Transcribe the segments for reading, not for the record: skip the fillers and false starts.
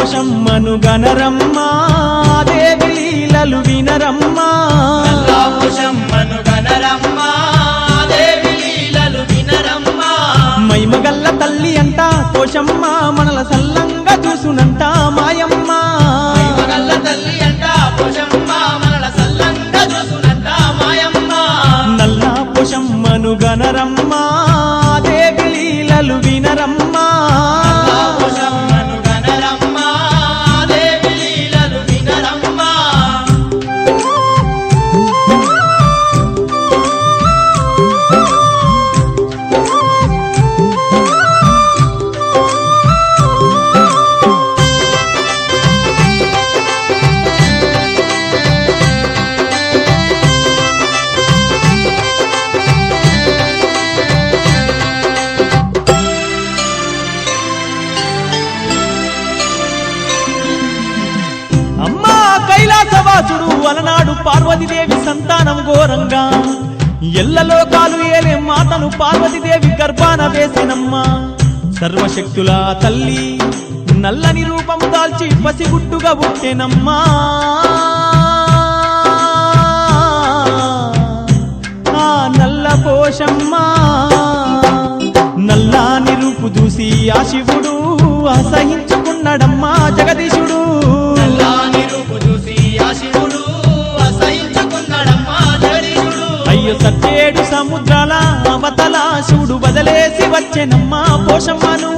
పోషమ్మను గనరమ్మా దేవి లీలలు వినరమ్మా నల్లా పోషమ్మను గనరమ్మా దేవి లీలలు వినరమ్మా మైమగల్ల తల్లి అంట పోషమ్మ మనల సల్లంగా చూసునంట మాయమ్మ మగల్ల తల్లి అంట పోషమ్మ మనల సల్లంగా చూసునంట మాయమ్మ నల్లా పోషమ్మను గనరమ్మా దేవి లీలలు వినరమ్మా నల్లా పోషమ్మను గనరమ్మా దేవి లీలలు వినరమ్మా అమ్మా కైలాసవాసుడు అలనాడు పార్వతీదేవి సంతానం ఘోరంగా ఎల్లలోకాలు ఏలే మాతను పార్వతీదేవి గర్భాన వేసినమ్మా సర్వశక్తుల తల్లి నల్లని రూపము దాల్చి పసిగుట్టుగా పుట్టెనమ్మా ఆ నల్ల పోషమ్మా నల్లాని రూపు చూసి ఆ శివుడు అసహించుకున్నాడమ్మా జగదీశుడు నల్లాని రూపు చూసి ఆ శివుడు అసహించుకున్నాడమ్మా జగదీశుడు అయ్యో సత్యేడు సముద్రాల అవతల శివుడు వదిలేసి వచ్చెనమ్మా పోషమ్మను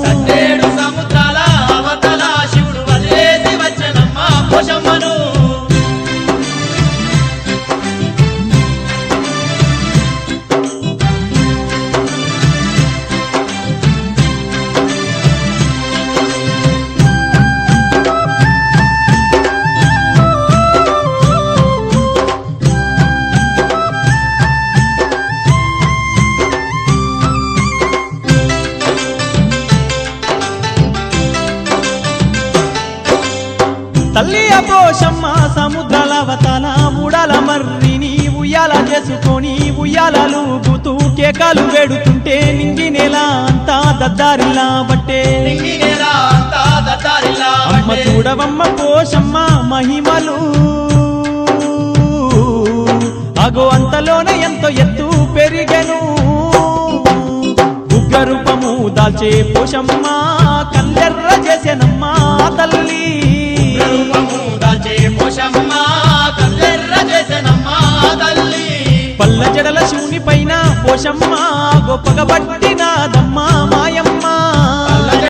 సత్యేడు సముద్రాల అవతల శివుడు వదిలేసి వచ్చెనమ్మా పోషమ్మను తల్లి పోషమ్మ సముద్రాల అవతల మూడాల మర్రిని ఉయ్యాల చేసుకొని ఉయ్యాలూగుతూ కేకాలు వేడుతుంటే నింగి నేల అంతా దద్దారిలా బట్టే నింగినేలా అంతా దద్దారిలా అమ్మ బట్టే. చూడవమ్మ పోషమ్మ మహిమలు అగో అంతలోనే ఎంతో ఎత్తు పెరిగెను ఉగ్రరూపము దాల్చే పోషమ్మ కల్లెర్ర చేసెనమ్మా తల్లి రూపము దాల్చే పోషమ్మ కల్లెర్ర చేసెనమ్మా తల్లి పల్ల జడల శివుని పైన పోషమ్మ గొప్పగా పట్టిన